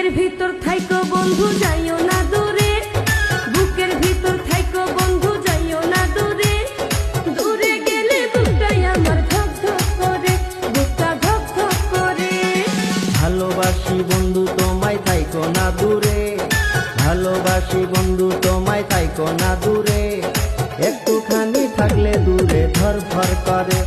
বুকের ভিতর থাইকো বন্ধু যাইও না দূরে, বুকের ভিতর থাইকো বন্ধু যাইও না দূরে, দূরে গেলে বুকটাই আমার ধক ধক করে, বুকটা ধক ধক করে। ভালোবাসি বন্ধু তোমায় থাইকো না দূরে, ভালোবাসি বন্ধু তোমায় থাইকো না দূরে, একটুখানি থাকলে দূরে ধর ধর করে।